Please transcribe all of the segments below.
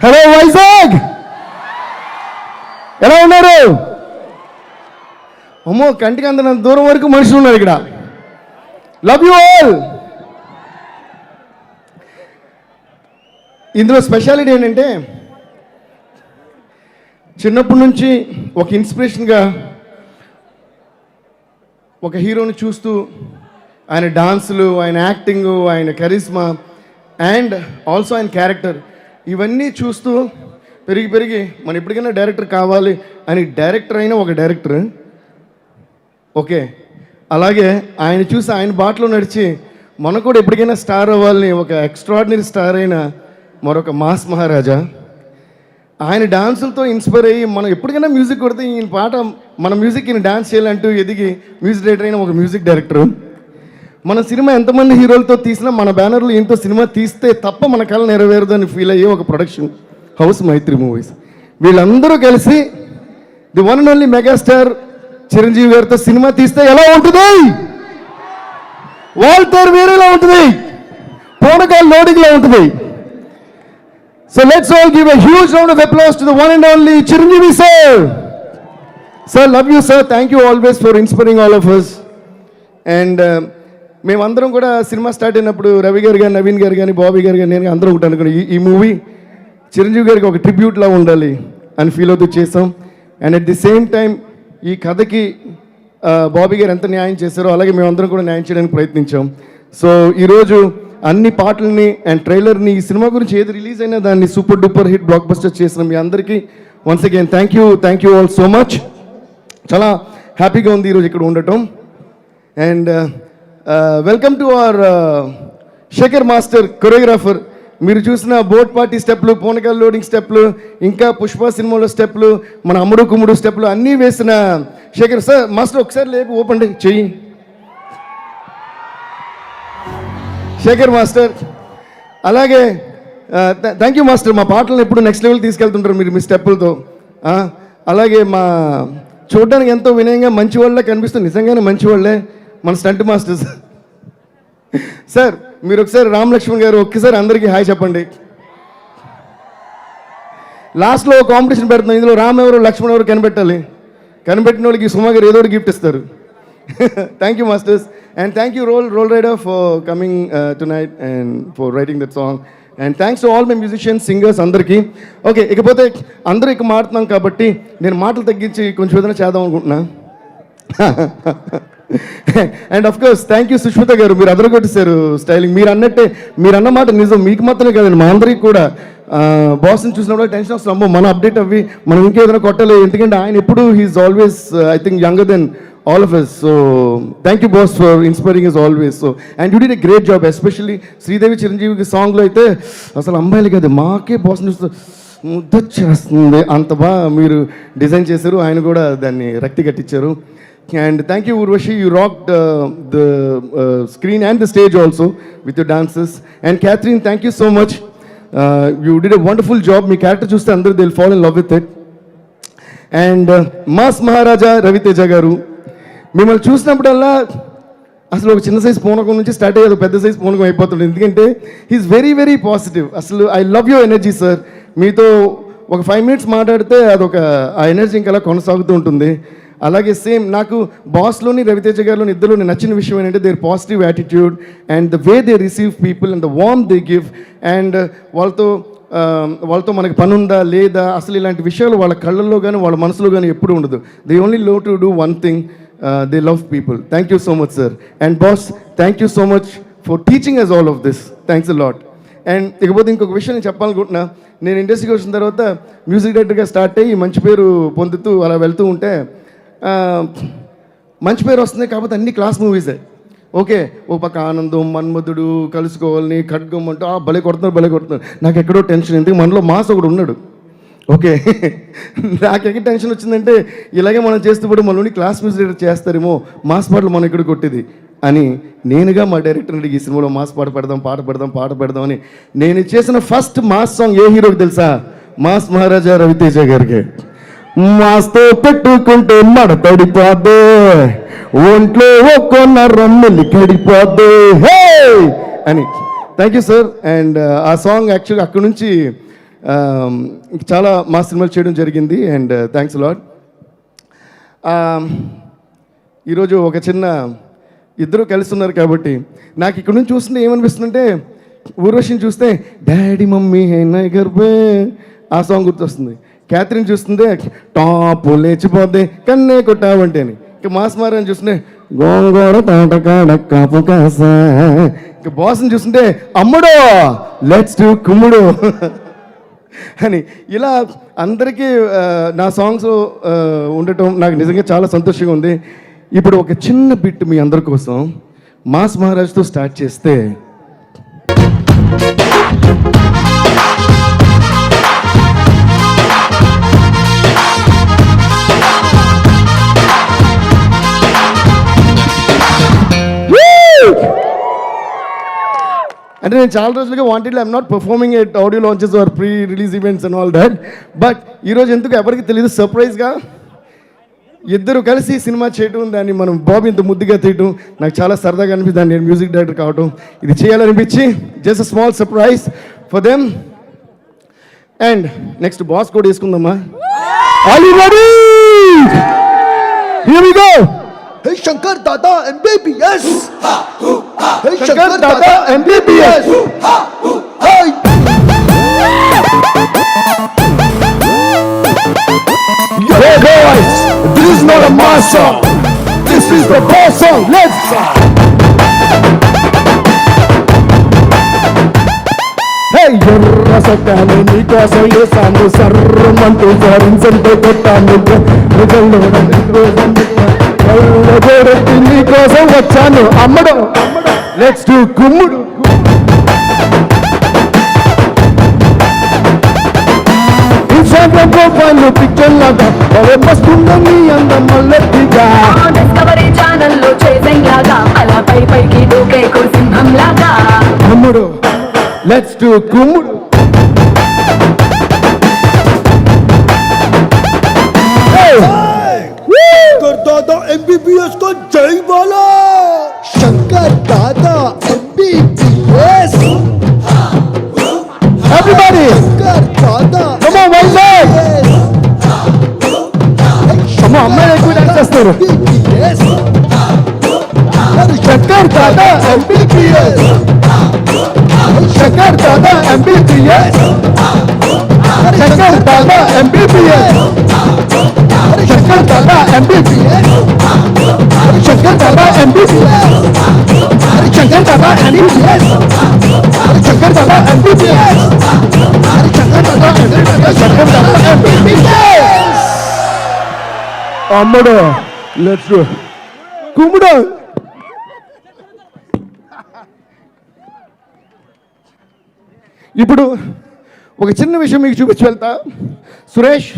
Hello Vizag, ఎలా ఉన్నారు? అమ్మో, కంటికి అంత దూరం వరకు మనుషులు ఉన్నారు ఇక్కడ. Love you all. ఇందులో స్పెషాలిటీ ఏంటంటే, చిన్నప్పటి నుంచి ఒక ఇన్స్పిరేషన్గా ఒక హీరోని చూస్తూ ఆయన డాన్సులు, ఆయన యాక్టింగు, ఆయన కరిస్మా అండ్ ఆల్సో ఆయన క్యారెక్టర్ ఇవన్నీ చూస్తూ పెరిగి మనం ఎప్పటికైనా డైరెక్టర్ కావాలి అని డైరెక్టర్ అయిన ఒక డైరెక్టర్. ఓకే, అలాగే ఆయన చూసి ఆయన బాటలో నడిచి మనకు కూడా ఎప్పటికైనా స్టార్ అవ్వాలని ఒక ఎక్స్ట్రాడినరీ స్టార్ అయిన మరొక మాస్ మహారాజా. ఆయన డాన్సులతో ఇన్స్పైర్ అయ్యి మనం ఎప్పటికైనా మ్యూజిక్ కొడితే ఈయన పాట మన మ్యూజిక్ ఈయన డాన్స్ చేయాలంటూ ఎదిగి మ్యూజిక్ డైరెక్టర్ అయిన ఒక మ్యూజిక్ డైరెక్టరు. మన సినిమా ఎంతమంది హీరోలతో తీసినా మన బ్యానర్లో ఇంతో సినిమా తీస్తే తప్ప మన కళ నెరవేరదు అని ఫీల్ అయ్యే ఒక ప్రొడక్షన్ హౌస్ మైత్రి మూవీస్. వీళ్ళందరూ కలిసి the one and only megastar Chiranjeevi గారితో సినిమా తీస్తే ఎలా ఉంటుంది? వాల్తేరు వేరేలా ఉంటుంది, పూనకాలు లోడింగ్లా ఉంటుంది. So let's all give a huge round of applause to the one and only Chiranjeevi sir. Sir, love you sir. Thank you always for inspiring all of us. And మేమందరం కూడా cinema start అయినప్పుడు రవి గారు కానీ, నవీన్ గారు కానీ, బాబీ గారు కానీ, నేను అందరూ ఒకటి అనుకున్నాం, ఈ మూవీ చిరంజీవి గారికి ఒక ట్రిబ్యూట్లా ఉండాలి అని ఫీల్ అవుతూ చేసాం. And at the same time ఈ కథకి బాబీ గారు ఎంత న్యాయం చేశారో అలాగే మేమందరం కూడా న్యాయం చేయడానికి ప్రయత్నించాం. సో ఈరోజు అన్ని పాటల్ని అండ్ ట్రైలర్ని ఈ సినిమా గురించి ఏది రిలీజ్ అయినా దాన్ని super duper hit blockbuster చేసిన మీ అందరికీ once again thank you all so much. చాలా హ్యాపీగా ఉంది ఈరోజు ఇక్కడ ఉండటం. And welcome to our Shekhar master choreographer. మీరు చూసిన బోట్ పార్టీ స్టెప్లు, పూనకాల లోడింగ్ స్టెప్లు, ఇంకా పుష్ప సినిమాలో స్టెప్లు, మన అమ్ముడు కుమ్ముడు స్టెప్లు అన్నీ వేసిన శేఖర్ సార్. మాస్టర్ ఒకసారి లేపు ఓపెన్ చెయ్యి. శేఖర్ మాస్టర్. అలాగే థ్యాంక్ యూ మాస్టర్. మా పాటలను ఎప్పుడు నెక్స్ట్ లెవెల్ తీసుకెళ్తుంటారు మీరు మీ స్టెప్పులతో. అలాగే మా చూడడానికి ఎంతో వినయంగా మంచి వాళ్ళే కనిపిస్తుంది, నిజంగానే మంచి వాళ్ళే మన స్టంట్ మాస్టర్స్. సార్ మీరు ఒకసారి రామ్ లక్ష్మణ్ గారు ఒక్కసారి అందరికీ హాయ్ చెప్పండి. లాస్ట్లో కాంపిటీషన్ పెడుతున్నాం, ఇందులో రామ్ ఎవరు లక్ష్మణ్ ఎవరు కనిపెట్టిన వాళ్ళకి సుమా గారు ఏదో గిఫ్ట్ ఇస్తారు. Thank you masters. And thank you Roll Rider for coming tonight and for writing that song. And thanks to all my musicians, singers అందరికీ. ఓకే, ఇకపోతే అందరూ ఇక మాట్లాడుతున్నాం కాబట్టి నేను మాటలు తగ్గించి కొంచెం ఏదైనా చేద్దాం అనుకుంటున్నా. And of course thank you Sushmita గారు, మీరు అదరగొట్టేశారు స్టైలింగ్. మీరు అన్నట్టే, మీరు అన్నమాట నిజం, మీకు మాత్రమే కాదండి మా అందరికీ కూడా. బాస్ని చూసినప్పుడు టెన్షన్ వస్తుంది, అమ్మో మనం అప్డేట్ అవ్వి మనం ఇంకేదైనా కొట్టాలి, ఎందుకంటే ఆయన ఎప్పుడు he is always I think younger than all of us. So thank you boss for inspiring us always. So and you did a great job, especially Sridevi చిరంజీవికి సాంగ్లో అయితే అసలు అమ్మాయిలు కదా మాకే బాస్ చూస్తే ముద్దొచ్చేస్తుంది, అంత బాగా మీరు డిజైన్ చేశారు. ఆయన కూడా దాన్ని రక్తి కట్టించారు. And thank you Urvashi, you rocked the screen and the stage also with your dances. And Catherine, thank you so much. You did a wonderful job. Me character చూస్తే అందరూ they'll fall in love with it. And mass మహారాజా రవితేజ గారు, మిమ్మల్ని చూసినప్పుడల్లా అసలు ఒక చిన్న size పూనకం నుంచి స్టార్ట్ అయ్యేది పెద్ద సైజ్ పూనకం అయిపోతుంది, ఎందుకంటే హీఈస్ వెరీ పాజిటివ్. అసలు I love your energy sir. మీతో ఒక 5 minutes మాట్లాడితే అదొక ఆ ఎనర్జీ ఇంకలా కొనసాగుతూ ఉంటుంది. అలాగే సేమ్ నాకు బాస్లోని రవితేజ గారిలోని ఇద్దరులోని నచ్చిన విషయం ఏంటంటే their positive attitude and the way they receive people and the warm they give. And వాళ్ళతో మనకి పని ఉందా లేదా అసలు ఇలాంటి విషయాలు వాళ్ళ కళ్ళల్లో కానీ వాళ్ళ మనసులో కానీ ఎప్పుడు ఉండదు. They only love to do one thing, they love people. Thank you so much sir. And boss, thank you so much for teaching us all of this. Thanks a lot. And ఇకపోతే ఇంకొక విషయం నేను చెప్పాలనుకుంటున్నా. నేను ఇండస్ట్రీకి వచ్చిన తర్వాత music డైరెక్టర్గా start అయ్యి మంచి పేరు పొందుతూ అలా వెళ్తూ ఉంటే మంచి పేరు వస్తుంది, కాకపోతే అన్ని క్లాస్ మూవీసే. ఓకే, ఓ పక్క ఆనందం, మన్మధుడు, కలుసుకోవాలని, ఖడ్గం అంటూ భలే కొడుతున్నారు. నాకు ఎక్కడో టెన్షన్, ఎందుకు మనలో మాస్ ఒకడు ఉన్నాడు. ఓకే, నాకు ఎక్కడ టెన్షన్ వచ్చిందంటే ఇలాగే మనం చేస్తూ మనలోని క్లాస్ మ్యూజిక్ డైరెక్టర్ చేస్తారేమో, మాస్ పాటలు మనం ఇక్కడ కొట్టేది అని నేనుగా మా డైరెక్టర్ని అడిగి ఈ సినిమాలో మాస్ పాట పెడదాం అని నేను చేసిన ఫస్ట్ మాస్ సాంగ్ ఏ హీరోకి తెలుసా? మాస్ మహారాజా రవితేజ గారికి. మాస్తో పెట్టుకుంటే మడ తడిపోద్దే, ఒంట్లో ఒక్కొన్న రమ్ములు కడిపోద్దే హే అని. Thank you sir. అండ్ ఆ సాంగ్ యాక్చువల్గా అక్కడ నుంచి చాలా మా సినిమాలు చేయడం జరిగింది అండ్ థ్యాంక్స్ లాట్. ఈరోజు ఒక చిన్న ఇద్దరు కలిసి ఉన్నారు కాబట్టి నాకు ఇక్కడ నుంచి చూస్తుంటే ఏమనిపిస్తుందంటే ఊర్వశిని చూస్తే డాడీ మమ్మీ హే గర్భే ఆ సాంగ్ గుర్తొస్తుంది. క్యాథరిన్ చూస్తుంటే టాపు లేచిపోతే కన్నే కొట్టావంటే అని. ఇక మాస్ మారని చూస్తుంటే గోంగూర తాటకాడ కాపు కాస. ఇక బాస్ని చూస్తుంటే అమ్ముడో లెట్స్ డు కుమ్ముడు అని. ఇలా అందరికీ నా సాంగ్స్ ఉండటం నాకు నిజంగా చాలా సంతోషంగా ఉంది. ఇప్పుడు ఒక చిన్న బిట్ మీ అందరి కోసం మాస్ మహారాజ్తో స్టార్ట్ చేస్తే అంటే నేను చాలా రోజులుగా wantedly I'm not performing at audio launches or pre release events and all that. But ఈరోజు ఎందుకు ఎవరికి తెలియదు సర్ప్రైజ్గా ఇద్దరు కలిసి సినిమా చేయటం, దాన్ని మనం బాబు ఇంత ముద్దుగా తీయటం నాకు చాలా సరదాగా అనిపిస్తుంది. నేను మ్యూజిక్ డైరెక్టర్ కావటం ఇది చేయాలనిపించి just a small surprise for them. And next boss కూడా వేసుకుందామా? Are you ready? Here we go. Hey Shankar Dada MBBS. Hey Shankar Dada MBBS. Hey. Hey boys, this is not a mass song. This is the boss song. Let's sing. Hey, ఎర్ర సొక్కాను నీకోసం వేసాను సర్రమంటూ ఫారిన్సంతో కొట్టాను ప్రజల్లో నీకోసం వచ్చాను అమ్మడు. Let's do కుమ్ముడు. Instagram profile picture లాగా మస్తుందో నీ అందం మల్లెత్తిగా డిస్కవరీ ఛానల్లో చేసింగ్ లాగా అలా పై పైకి దూకే సింహం లాగా అమ్మడు. Let's do కుమ్ముడు. शंकर दादा MBBS को जय बोलो. शंकर दादा MBBS. Everybody, शंकर दादा come on, Vizag. Come on, అమ్మాయిలు ఎక్కువ డాన్స్ చేస్తారు. MBBS. Shankar Dada MBBS. Shankar Dada MBBS. Shankar Dada MBBS. Shankar Dada MBBS. Shankar Dada MBBS. Shankar Dada MBBS. Shankar Dada MBBS. Shankar Dada MBBS. అమ్మడు. లెట్స్ డూ కుమ్ముడు. ఇప్పుడు ఒక చిన్న విషయం మీకు చూపించి వెళ్తా. సురేష్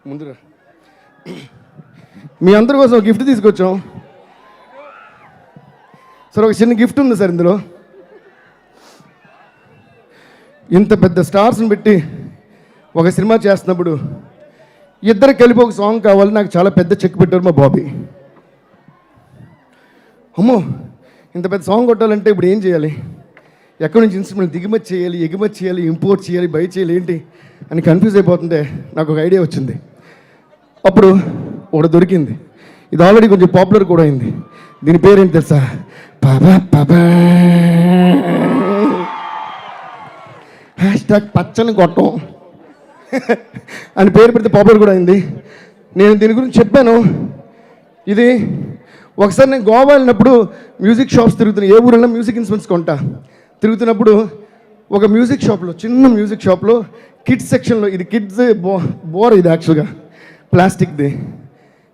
ముందురా. మీ అందరి కోసం ఒక గిఫ్ట్ తీసుకొచ్చాం సార్. ఒక చిన్న గిఫ్ట్ ఉంది సార్ ఇందులో. ఇంత పెద్ద స్టార్స్ని పెట్టి ఒక సినిమా చేస్తున్నప్పుడు ఇద్దరు కలిపి ఒక సాంగ్ కావాలి. నాకు చాలా పెద్ద చెక్ పెట్టారు మా బాబీ. అమ్మో, ఇంత పెద్ద సాంగ్ కొట్టాలంటే ఇప్పుడు ఏం చేయాలి? ఎక్కడి నుంచి ఇన్స్ట్రుమెంట్ దిగుమతి చేయాలి, ఎగుమతి చేయాలి, ఇంపోర్ట్ చేయాలి, బై చేయాలి, ఏంటి అని కన్ఫ్యూజ్ అయిపోతుంటే నాకు ఒక ఐడియా వచ్చింది. అప్పుడు ఒకటి దొరికింది. ఇది ఆల్రెడీ కొంచెం పాపులర్ కూడా అయింది. దీని పేరేంటి తెలుసా? పాపా పాపా హ్యాష్ట్యాగ్ పచ్చని గొట్టం అని పేరు పెడితే పాపులర్ కూడా అయింది. నేను దీని గురించి చెప్పాను. ఇది ఒకసారి నేను గోవా వెళ్ళినప్పుడు మ్యూజిక్ షాప్స్ తిరుగుతున్నాను. ఏ ఊరైనా మ్యూజిక్ ఇన్స్ట్రుమెంట్స్ కొంటా. తిరుగుతున్నప్పుడు ఒక మ్యూజిక్ షాప్లో, చిన్న మ్యూజిక్ షాప్లో కిడ్స్ సెక్షన్లో, ఇది కిడ్స్ బోర్, ఇది యాక్చువల్గా ప్లాస్టిక్ది,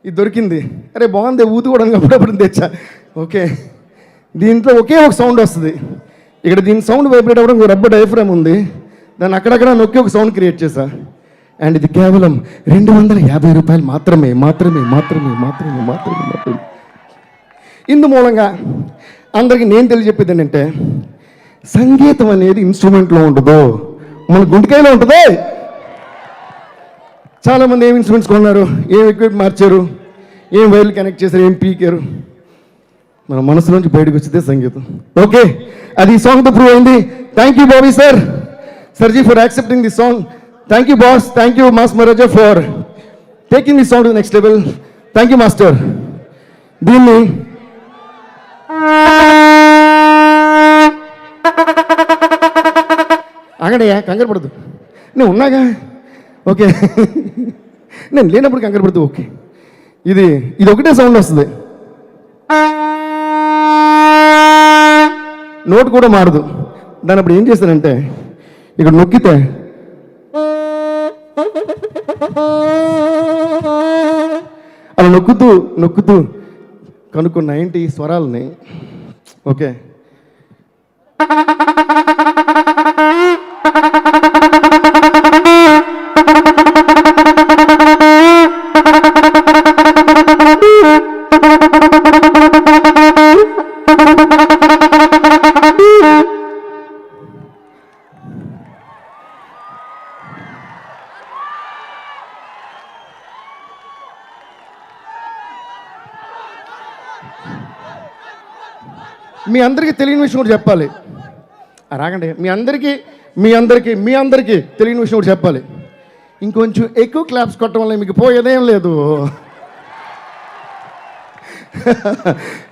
ఇది దొరికింది. అరే బాగుంది, ఊదుకోవడానికి అప్పుడప్పుడు తెచ్చా. ఓకే, దీంట్లో ఒకే ఒక సౌండ్ వస్తుంది. ఇక్కడ దీని సౌండ్ వైబ్రేట్ అవ్వడం రబ్బర్ డైఫ్రామ్ ఉంది. దాన్ని అక్కడక్కడ నొక్కి ఒక సౌండ్ క్రియేట్ చేశా. అండ్ ఇది కేవలం 250 రూపాయలు మాత్రమే మాత్రమే మాత్రమే మాత్రమే మాత్రమే మాత్రమే. ఇందు మూలంగా అందరికీ నేను తెలియజెప్పేది ఏంటంటే, సంగీతం అనేది ఇన్స్ట్రుమెంట్లో ఉండదు, మన గుండెకాయలో ఉంటుంది. చాలామంది ఏం ఇన్స్ట్రుమెంట్స్ కొన్నారు, ఏం ఎక్విప్మెంట్ మార్చారు, ఏం వైర్లు కనెక్ట్ చేశారు, ఏం పీకారు. మన మనసు నుంచి బయటకు వచ్చితే సంగీతం. ఓకే, అది ఈ సాంగ్తో ప్రూవ్ అయింది. Thank you Bobby sir, సర్జీ for accepting this song. Thank you boss, thank you mass Maharaja for taking this song to next level. Thank you master. దీన్ని ఆగడయ్యా, కంగారు పడదు, నేను ఉన్నాగా. ఓకే, నేను లేనప్పుడు కంగారు పడుతూ. ఓకే, ఇది ఒకటే సౌండ్ వస్తుంది, నోట్ కూడా మారదు. దాని అప్పుడు ఏం చేస్తానంటే ఇక్కడ నొక్కితే అలా నొక్కుతూ కనుక్కున్న 90 స్వరాలని. ఓకే, మీ అందరికీ తెలియని విషయం కూడా చెప్పాలి. రాగండి, మీ అందరికీ తెలియని విషయం కూడా చెప్పాలి. ఇంకొంచెం ఎక్కువ క్లాప్స్ కొట్టడం వల్ల మీకు పోయేదేం లేదు.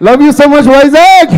Love you so much Vizag.